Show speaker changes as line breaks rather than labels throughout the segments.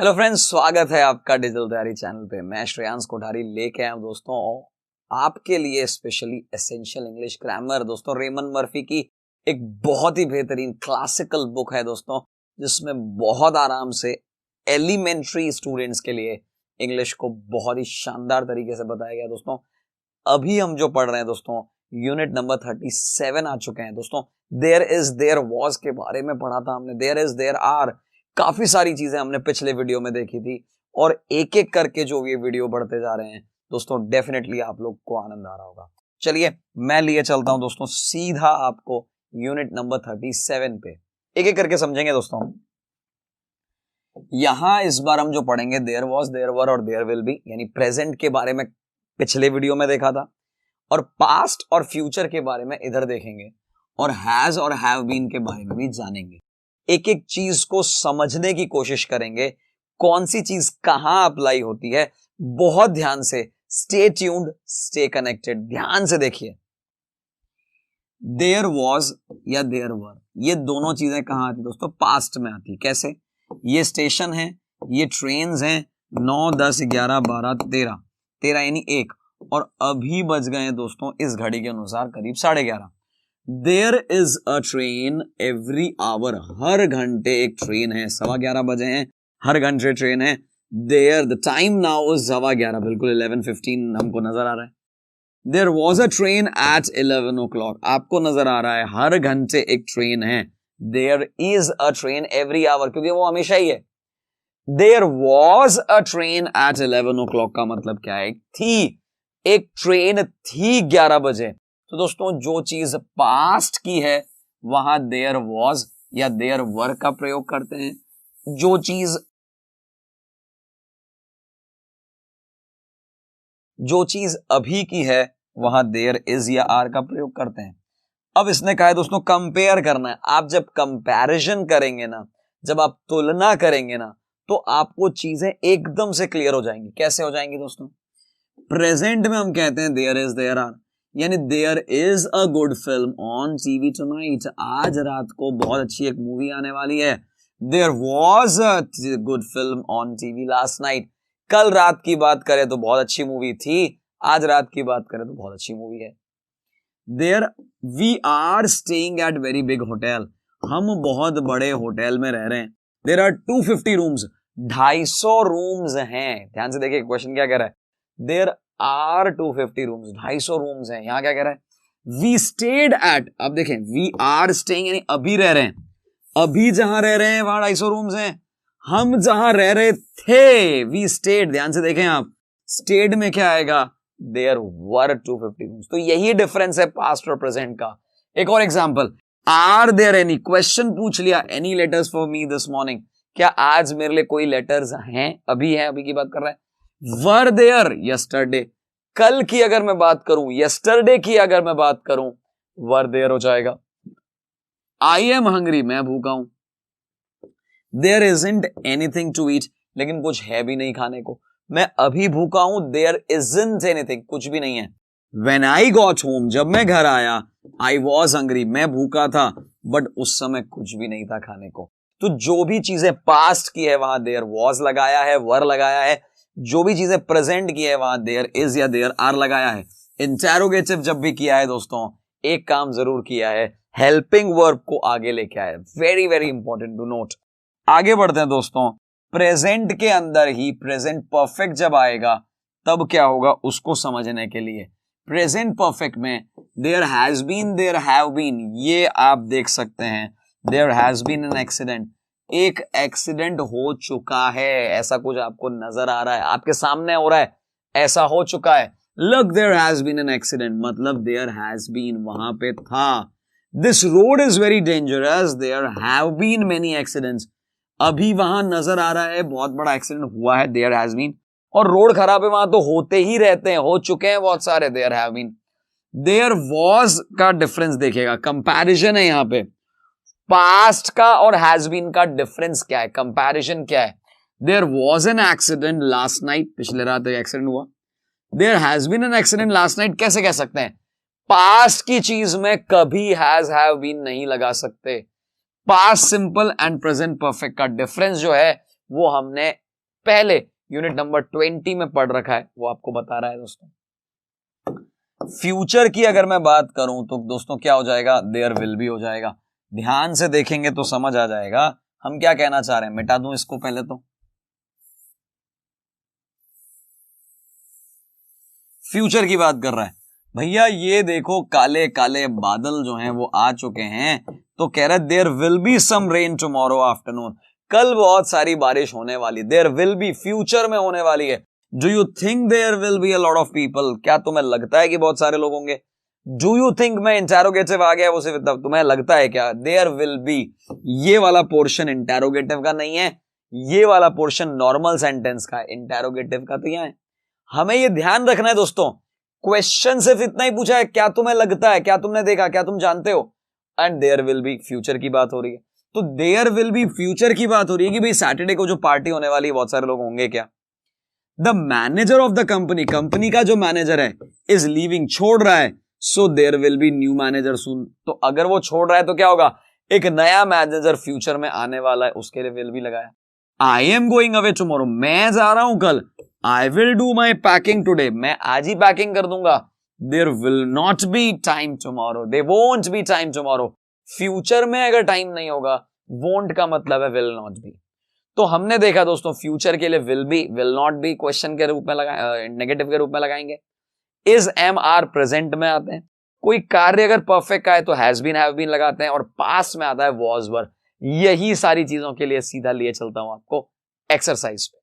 Hello friends, स्वागत है आपका डिजिटल तैयारी चैनल पे। मैं श्रेयांश कोठारी लेके आया हूं दोस्तों आपके लिए स्पेशली एसेंशियल इंग्लिश ग्रामर। दोस्तों रेमन मर्फी की एक बहुत ही बेहतरीन क्लासिकल बुक है दोस्तों, जिसमें बहुत आराम से एलिमेंट्री स्टूडेंट्स के लिए इंग्लिश को बहुत ही शानदार तरीके से बताया गया दोस्तों। अभी हम जो पढ़ रहे हैं दोस्तों, यूनिट नंबर 37 आ चुके हैं दोस्तों। देयर इज देयर वॉज के बारे में पढ़ा था हमने, देयर इज देयर आर, काफी सारी चीजें हमने पिछले वीडियो में देखी थी। और एक एक करके जो ये वीडियो बढ़ते जा रहे हैं दोस्तों, डेफिनेटली आप लोग को आनंद आ रहा होगा। चलिए मैं लिए चलता हूं दोस्तों सीधा आपको यूनिट नंबर 37 पे। एक एक करके समझेंगे दोस्तों। यहां इस बार हम जो पढ़ेंगे देयर वॉज, देयर वर और देयर विल बी, यानी प्रेजेंट के बारे में पिछले वीडियो में देखा था, और पास्ट और फ्यूचर के बारे में इधर देखेंगे, और हैज और हैव बीन के बारे में भी जानेंगे। एक एक चीज को समझने की कोशिश करेंगे, कौन सी चीज कहां अप्लाई होती है। बहुत ध्यान से स्टे ट्यून्ड, स्टे कनेक्टेड, ध्यान से देखिए। देयर वॉज या देयर वर, ये दोनों चीजें कहां आती दोस्तों? पास्ट में आती। कैसे? ये स्टेशन है, ये ट्रेन्स हैं, 9, 10, 11, 12, 13 यानी 1, और अभी बज गए हैं दोस्तों इस घड़ी के अनुसार करीब 11:30। There is a train every hour, हर घंटे एक ट्रेन है। 11:15 बजे हैं, हर घंटे ट्रेन है। There the time now is 11:15, बिल्कुल 11:15 हमको नजर आ रहा है। There was a train at 11 o'clock, आपको नजर आ रहा है हर घंटे एक ट्रेन है। There is a train every hour, क्योंकि वो हमेशा ही है। There was a train at 11 o'clock का मतलब क्या है? थी, एक ट्रेन थी 11 बजे। तो दोस्तों जो चीज पास्ट की है वहां देयर वॉज या देयर वर का प्रयोग करते हैं। जो चीज अभी की है वहां देयर इज या आर का प्रयोग करते हैं। अब इसने कहा है दोस्तों कंपेयर करना है। आप जब कंपैरिजन करेंगे ना, जब आप तुलना करेंगे ना, तो आपको चीजें एकदम से क्लियर हो जाएंगी। कैसे हो जाएंगी दोस्तों? प्रेजेंट में हम कहते हैं देयर इज देयर आर, यानी there is a good film on TV tonight, आज रात को बहुत अच्छी एक मूवी आने वाली है। There was a good film on TV last night, कल रात की बात करें तो बहुत अच्छी मूवी थी, आज रात की बात करें तो बहुत अच्छी मूवी है। There we are staying at very big hotel, हम बहुत बड़े होटल में रह रहे हैं। देयर आर 250 रूम्स, 250 रूम्स हैं। ध्यान से देखिए क्वेश्चन क्या कह रहा है। देयर आर 250 रूम्स, 250 रूम्स हैं। यहां क्या कह रहा है? वी स्टेड एट, अब देखें वी आर स्टेइंग यानी अभी रह रहे हैं, अभी जहां रह रहे हैं वहां 250 रूम्स हैं। हम जहां रह रहे थे वी स्टेड, ध्यान से देखें आप, स्टेड में क्या आएगा? There were 250 rooms. तो यही डिफरेंस है पास्ट और प्रेजेंट का। एक और example, are there any, question पूछ लिया, any letters for me this morning, क्या आज मेरे लिए कोई लेटर्स हैं? अभी है, अभी की बात कर रहा है। वर देयर यस्टरडे, कल की अगर मैं बात करूं, यस्टरडे की अगर मैं बात करूं, वर देयर हो जाएगा। आई एम हंग्री, मैं भूखा हूं। There isn't anything to eat, लेकिन कुछ है भी नहीं खाने को, मैं अभी भूखा हूं। देयर इजंट एनीथिंग, कुछ भी नहीं है। व्हेन आई गॉट होम, जब मैं घर आया, आई वॉज हंग्री, मैं भूखा था, बट उस समय कुछ भी नहीं था खाने को। तो जो भी चीजें पास्ट की है वहां देयर वॉज लगाया है, वर लगाया है। जो भी चीजें प्रेजेंट की है वहां देयर इज या देयर आर लगाया है। इंटेरोगेटिव जब भी किया है दोस्तों, एक काम जरूर किया है, हेल्पिंग वर्ब को आगे लेके आया है। Very very important to note. आगे बढ़ते हैं दोस्तों। प्रेजेंट के अंदर ही प्रेजेंट परफेक्ट जब आएगा तब क्या होगा उसको समझने के लिए, प्रेजेंट परफेक्ट में there has been, there have been, ये आप देख सकते हैं। There has been an accident, एक एक्सीडेंट हो चुका है, ऐसा कुछ आपको नजर आ रहा है, आपके सामने हो रहा है, ऐसा हो चुका है। Look there has been an accident, मतलब देयर हैज बीन वहां पे था। This road is very dangerous, there have been many accidents, अभी वहां नजर आ रहा है बहुत बड़ा एक्सीडेंट हुआ है, देयर हैज बीन। और रोड खराब है वहां तो होते ही रहते हैं, हो चुके हैं बहुत सारे, there have been. There was का डिफरेंस देखिएगा, कंपैरिजन है यहां पे। पास्ट का और हैज बीन का डिफरेंस क्या है, कंपैरिजन क्या है? There was an accident last night, पिछले रात एक एक्सीडेंट हुआ। There has been an accident last night, कैसे कह सकते हैं? पास्ट की चीज में कभी हैज हैव बीन नहीं लगा सकते। Past simple and present perfect का डिफरेंस जो है वो हमने पहले यूनिट नंबर 20 में पढ़ रखा है, वो आपको बता रहा है दोस्तों। फ्यूचर की अगर मैं बात करूं तो दोस्तों क्या हो जाएगा, देयर विल बी हो जाएगा। ध्यान से देखेंगे तो समझ आ जाएगा हम क्या कहना चाह रहे हैं। मिटा दूं इसको पहले। तो फ्यूचर की बात कर रहा है भैया, ये देखो काले काले बादल जो हैं वो आ चुके हैं, तो कह रहा है there will be some rain tomorrow afternoon, कल बहुत सारी बारिश होने वाली। देयर विल बी फ्यूचर में होने वाली है। Do you think there will be a lot of people, क्या तुम्हें लगता है कि बहुत सारे लोग होंगे। डू यू थिंक में इंटेरोगेटिव आ गया, वो सिर्फ तुम्हें लगता है क्या। देयर विल बी, ये वाला पोर्शन इंटेरोगेटिव का नहीं है, ये वाला पोर्शन नॉर्मल सेंटेंस का है, इंटेरोगेटिव का तो यहां है। हमें ये ध्यान रखना है दोस्तों, क्वेश्चन सिर्फ इतना ही पूछा है, क्या तुम्हें लगता है, क्या तुमने देखा, क्या तुम जानते हो, and there will be future की बात हो रही है। तो देयर विल बी फ्यूचर की बात हो रही है कि भाई सैटरडे को जो पार्टी होने वाली है बहुत सारे लोग होंगे क्या। The manager of the company, company का जो मैनेजर है, इज लीविंग, छोड़ रहा है, so there will be new manager soon. तो अगर वो छोड़ रहा है तो क्या होगा, एक नया मैनेजर फ्यूचर में आने वाला है, उसके लिए विल भी लगाया। I am going away tomorrow, मैं जा रहा हूं कल। I will do my packing today, मैं आज ही पैकिंग कर दूंगा। There will not be time tomorrow, they won't be time tomorrow. Future में अगर टाइम नहीं होगा, वोंट का मतलब है विल नॉट बी। तो हमने देखा दोस्तों फ्यूचर के लिए will be, will not B question के रूप में लगाए, नेगेटिव के रूप में लगाएंगे। इज, एम, आर प्रेजेंट में आते हैं। कोई कार्य अगर परफेक्ट का है तो हैज बीन, हैव बीन लगाते हैं, और पास्ट में आता है वॉज वर। यही सारी चीजों के लिए सीधा लिए चलता हूं आपको एक्सरसाइज पे।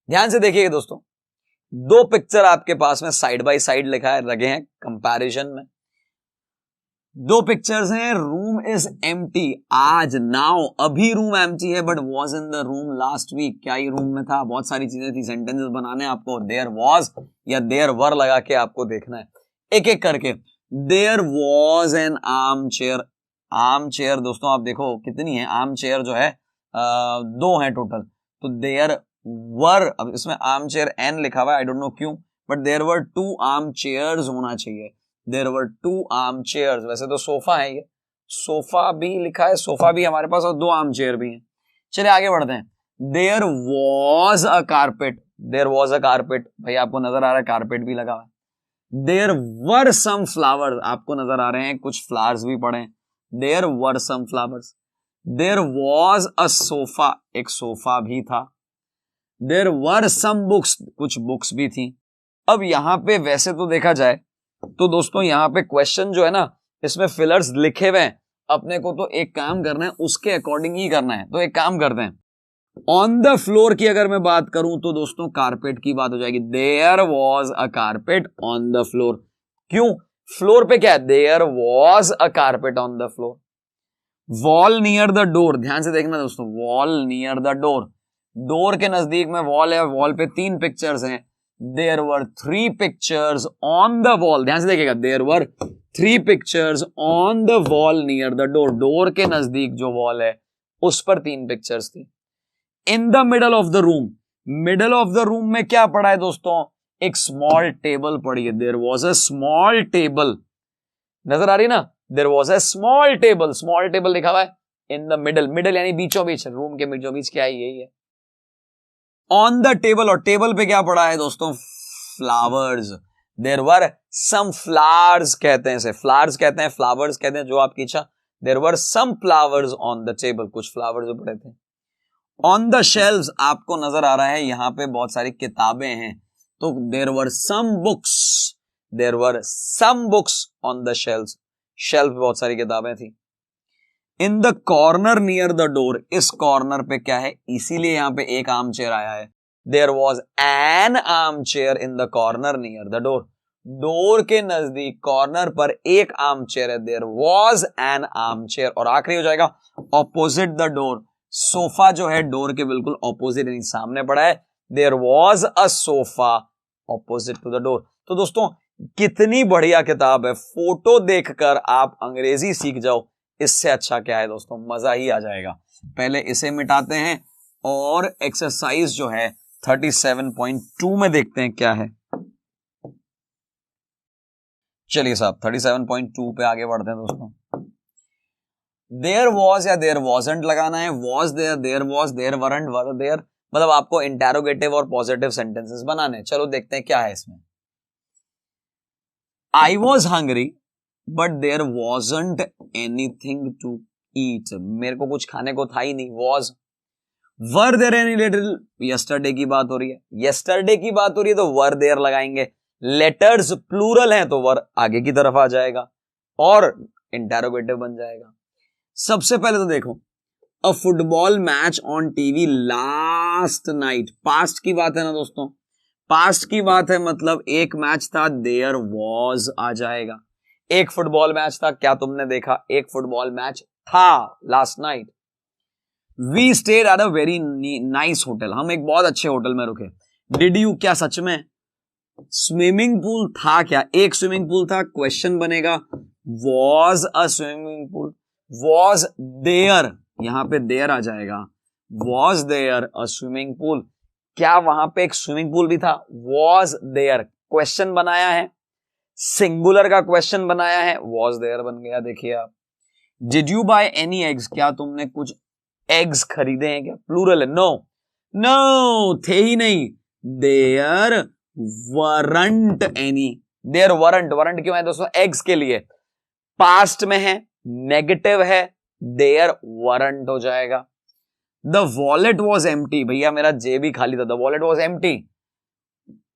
ध्यान से देखिएगा दोस्तों, दो पिक्चर आपके पास में साइड बाय साइड लिखा है, लगे हैं कंपैरिजन में। दो पिक्चर्स हैं, रूम इज एम्प्टी, आज, नाउ, अभी रूम एम्प्टी है, but was in the room last week, क्या ये रूम में था। बहुत सारी चीजें थी, सेंटेंसेस बनाने आपको, देयर वॉज या देयर वर लगा के आपको देखना है एक एक करके। There was an armchair, armchair दोस्तों आप देखो कितनी है, आर्म चेयर जो है दो है टोटल। तो देयर वर, अब इसमें आर्म चेयर एन लिखा हुआ है, आई डोंट नो क्यों, but there were two armchairs होना चाहिए। There were two armchairs, वैसे तो सोफा है, ये सोफा भी लिखा है, सोफा भी हमारे पास और दो आर्म चेयर भी हैं। चलिए आगे बढ़ते हैं। There was a carpet, there was a carpet, भाई आपको नजर आ रहा है कारपेट भी लगा हुआ है। देयर वर सम फ्लावर्स, आपको नजर आ रहे हैं कुछ फ्लावर्स भी पड़े हैं। There were some flowers. There was a sofa, एक सोफा भी था। देयर वर सम बुक्स, कुछ बुक्स भी थी। अब यहां पे वैसे तो देखा जाए तो दोस्तों यहां पे क्वेश्चन जो है ना, इसमें फिलर्स लिखे हुए हैं, अपने को तो एक काम करना है उसके अकॉर्डिंग ही करना है। तो एक काम करते हैं, ऑन द फ्लोर की अगर मैं बात करूं तो दोस्तों कारपेट की बात हो जाएगी। There was a carpet on the floor, क्यों, फ्लोर पे क्या है, there was a carpet on the floor. Wall near the door, ध्यान से देखना दोस्तों, wall near the door, door के नजदीक में वॉल है, वॉल पे तीन पिक्चर्स हैं। There were three pictures on the wall, ध्यान से देखिएगा, there were three pictures on the wall near the door, door के नजदीक जो वॉल है उस पर तीन पिक्चर्स थी। In the middle of the room, middle of the room में क्या पड़ा है दोस्तों, एक स्मॉल टेबल पड़ी है। There was a small table, नजर आ रही ना, there was a small table, small table लिखा हुआ है इन द मिडल, मिडल यानी बीचों बीच, रूम के बीचों बीच क्या है, यही है। ऑन द टेबल, और टेबल पे क्या पड़ा है दोस्तों, flowers. There were some flowers कहते हैं इसे, फ्लावर्स कहते हैं, फ्लावर्स कहते हैं जो आपकी इच्छा। There were some flowers on the table, कुछ फ्लावर्स पड़े थे। ऑन द शेल्व्स, आपको नजर आ रहा है यहां पे बहुत सारी किताबें हैं, तो there were some books, there were some books on the shelves, shelf बहुत सारी किताबें थी। In the corner near the door, इस कॉर्नर पे क्या है, इसीलिए यहां पे एक आर्म चेयर आया है। There was an armchair in the corner near the door, door के नजदीक कॉर्नर पर एक आर्म चेयर है। There was an armchair, और आखिरी हो जाएगा ऑपोजिट द डोर, सोफा जो है डोर के बिल्कुल ऑपोजिट यानी सामने पड़ा है। There was a sofa opposite to the door. तो दोस्तों कितनी बढ़िया किताब है, फोटो देखकर आप अंग्रेजी सीख जाओ, इससे अच्छा क्या है दोस्तों, मजा ही आ जाएगा। पहले इसे मिटाते हैं और एक्सरसाइज जो है 37.2 में देखते हैं क्या है। चलिए साहब 37.2 पे आगे बढ़ते हैं दोस्तों। देयर वॉज या देयर वॉजंट लगाना है, was there, there was, there weren't, were there, मतलब आपको इंटेरोगेटिव और पॉजिटिव सेंटेंसेस बनाने। चलो देखते हैं क्या है इसमें। I was hungry but there wasn't anything to eat, मेरे को कुछ खाने को था ही नहीं, was. Were there any little, yesterday की बात हो रही है, यस्टरडे की बात हो रही है तो वर देयर लगाएंगे। लेटर्स प्लूरल हैं तो वर आगे की तरफ आ जाएगा और इंटेरोगेटिव बन जाएगा। सबसे पहले तो देखो, अ football match on TV last night, past की बात है ना दोस्तों, पास्ट की बात है मतलब एक मैच था, देयर वॉज आ जाएगा। एक फुटबॉल मैच था, क्या तुमने देखा, एक फुटबॉल मैच था last night. We stayed at a very nice hotel, हम एक बहुत अच्छे होटल में रुके। डिड यू, क्या सच में। स्विमिंग पूल था क्या, एक स्विमिंग पूल था, क्वेश्चन बनेगा was a swimming pool, was there, यहां पे देयर आ जाएगा, was there a swimming pool, क्या वहां पे एक स्विमिंग पूल भी था, वॉज देयर, क्वेश्चन बनाया है, सिंगुलर का क्वेश्चन बनाया है, वॉज देयर बन गया। देखिए आप, did you by any eggs, क्या तुमने कुछ एग्स खरीदे हैं क्या, प्लूरल है, नो, नो थे ही नहीं, there weren't any, there weren't, weren't क्यों है दोस्तों, एग्स के लिए, पास्ट में है, नेगेटिव है, देयर वरंट हो जाएगा। द वॉलेट वॉज एम्प्टी, भैया मेरा जेब ही खाली था, the wallet was empty.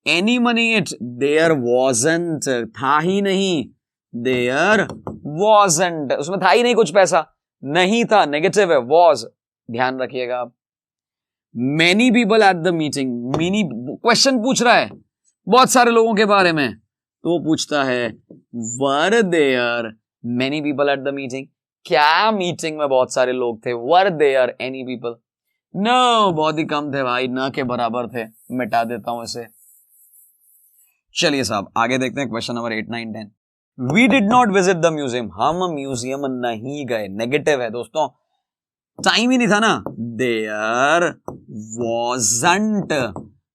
Any money it, there wasn't, था ही नहीं, देयर वॉजंट, उसमें था ही नहीं कुछ पैसा, नहीं था, नेगेटिव है, वॉज, ध्यान रखिएगा आप। Many people at the meeting, mini question पूछ रहा है बहुत सारे लोगों के बारे में, तो पूछता है were there many people at the meeting, क्या मीटिंग में बहुत सारे लोग थे, were there any people, no बहुत ही कम थे भाई, न के बराबर थे, मिटा देता हूं इसे। चलिए साहब आगे देखते हैं, question number 8, 9, 10। We did not visit the museum, हम म्यूजियम नहीं गए, नेगेटिव है दोस्तों, टाइम ही नहीं था ना, देयर वॉजंट,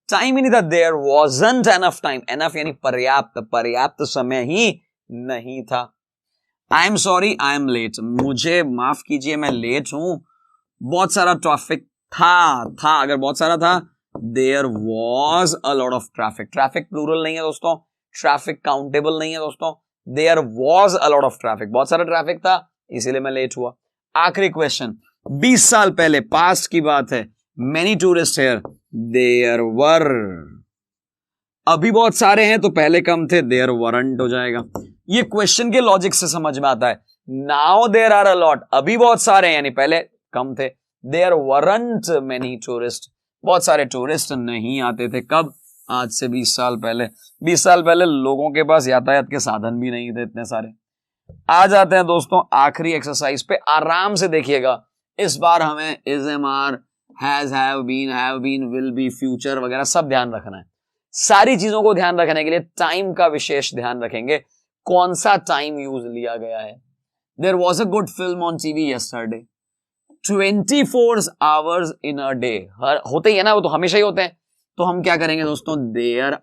टाइम ही नहीं था, there wasn't enough time, enough यानी पर्याप्त, पर्याप्त समय ही नहीं था। I am sorry I am late, मुझे माफ कीजिए मैं लेट हूं, बहुत सारा ट्रैफिक था, अगर बहुत सारा था, there was a lot of traffic, traffic plural नहीं है दोस्तों, ट्रैफिक काउंटेबल नहीं है दोस्तों, there was a lot of traffic, बहुत सारा ट्रैफिक था इसीलिए मैं लेट हुआ। आखिरी क्वेश्चन, 20 साल पहले, पास्ट की बात है, many tourist here, there were, अभी बहुत सारे हैं तो पहले कम थे, देयर वरंट हो जाएगा। ये क्वेश्चन के लॉजिक से समझ में आता है। Now there are a lot, अभी बहुत सारे हैं यानी पहले कम थे, देयर वरंट मेनी टूरिस्ट, बहुत सारे टूरिस्ट नहीं आते थे, कब, आज से 20 साल पहले। 20 साल पहले लोगों के पास यातायात के साधन भी नहीं थे इतने सारे। आ जाते हैं दोस्तों आखिरी एक्सरसाइज पे, आराम से देखिएगा, इस बार हमें is, am are, has, have been, will be, future वगैरह सब ध्यान रखना है। सारी चीजों को ध्यान रखने के लिए टाइम का विशेष ध्यान रखेंगे, कौन सा टाइम यूज लिया गया है। There was a good film on TV yesterday, 24 hours in a day, होते ही है ना, वो तो हमेशा ही होते हैं, तो हम क्या करेंगे दोस्तों, देयर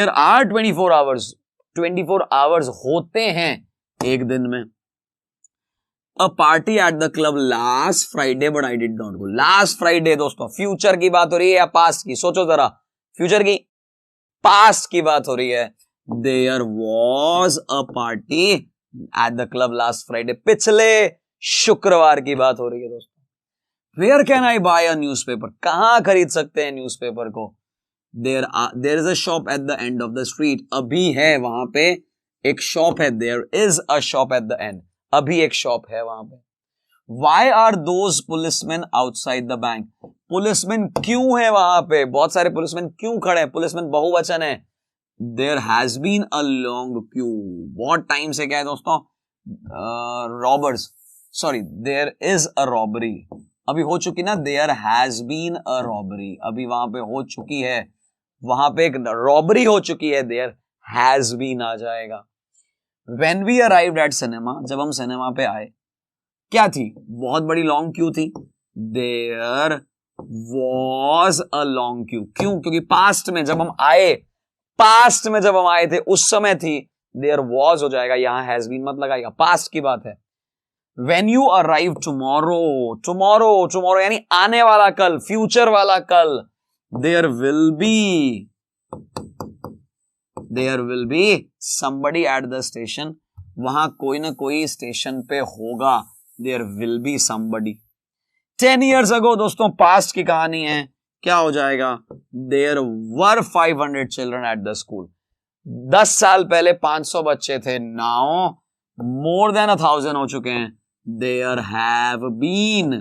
आर 24 आवर्स, 24 आवर्स होते हैं एक दिन में। अ party at the club last Friday but I did not go, last Friday दोस्तों, फ्यूचर की बात हो रही है या पास्ट की, सोचो जरा, फ्यूचर की, पास्ट की बात हो रही है। There was a party at the club last Friday, पिछले शुक्रवार की बात हो रही है दोस्तों। Where can I buy a newspaper, कहां खरीद सकते हैं न्यूज़पेपर को, there is a shop at the end of the street, अभी है वहां पे एक शॉप है, there is a shop at the end, अभी एक शॉप है वहां पे। Why are those policemen outside the bank, policeman क्यों है वहां पे, बहुत सारे पुलिसमैन क्यों खड़े हैं, पुलिसमैन बहुवचन है। There has been a long queue, बहुत टाइम से क्या है दोस्तों, robbers, sorry there is a robbery, अभी हो चुकी ना, there has been a robbery, अभी वहां पे हो चुकी है, वहां पे एक रॉबरी हो चुकी है, देयर हैज बीन आ जाएगा। When we arrived at cinema, जब हम सिनेमा पे आए, क्या थी, बहुत बड़ी लॉन्ग क्यू थी, there was a long queue, क्यों, क्योंकि पास्ट में जब हम आए, पास्ट में जब हम आए थे उस समय थी, देयर वॉज हो जाएगा, यहां हैज बीन मत लगाएगा, पास्ट की बात है। When you arrive tomorrow, tomorrow tomorrow यानी आने वाला कल, फ्यूचर वाला कल, there will be somebody at the station, वहां कोई ना कोई स्टेशन पे होगा, there will be somebody। 10 years ago दोस्तों, पास्ट की कहानी है, क्या हो जाएगा? There were 500 children at the school, 10 साल पहले 500 बच्चे थे, नाउ मोर देन 1000 हो चुके हैं। देयर हैव बीन,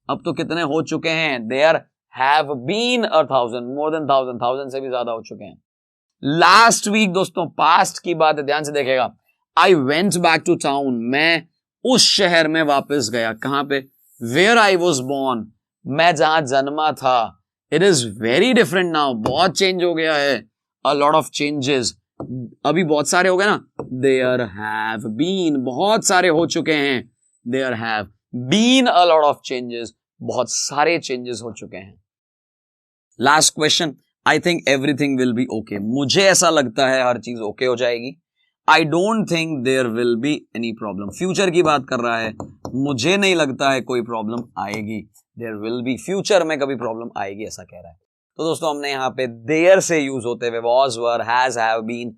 अब तो कितने हो चुके हैं? There have been 1000, more than 1000 से भी ज्यादा हो चुके हैं। लास्ट वीक दोस्तों, पास्ट की बात है, ध्यान से देखेगा। I went back to town, मैं उस शहर में वापस गया, कहां पे? वेयर आई वॉज बोर्न, मैं जहां जन्मा था। It is very different now, बहुत चेंज हो गया है, अ लॉट ऑफ चेंजेस। अभी बहुत सारे हो गए ना, देयर हैव बीन, बहुत सारे हो चुके हैं, there have been a lot of changes, बहुत सारे चेंजेस हो चुके हैं। Last question, I think everything will be okay, मुझे ऐसा लगता है हर चीज ओके हो जाएगी। I don't think there will be any problem, future की बात कर रहा है, मुझे नहीं लगता है कोई प्रॉब्लम आएगी। देयर विल बी, फ्यूचर में कभी प्रॉब्लम आएगी ऐसा कह रहा है। तो दोस्तों हमने यहाँ पे देयर से यूज होते हुए was, were, has, have been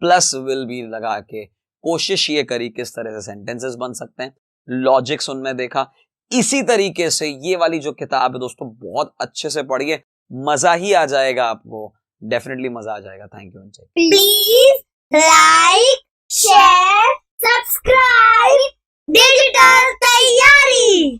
plus will be लगा के कोशिश ये करी किस तरह से सेंटेंसेस बन सकते हैं, लॉजिक्स उनमें देखा। इसी तरीके से ये वाली जो किताब है दोस्तों, बहुत अच्छे से पढ़िए, मजा ही आ जाएगा आपको, डेफिनेटली मजा आ जाएगा। Thank you.
Please like, share, subscribe digital तैयारी।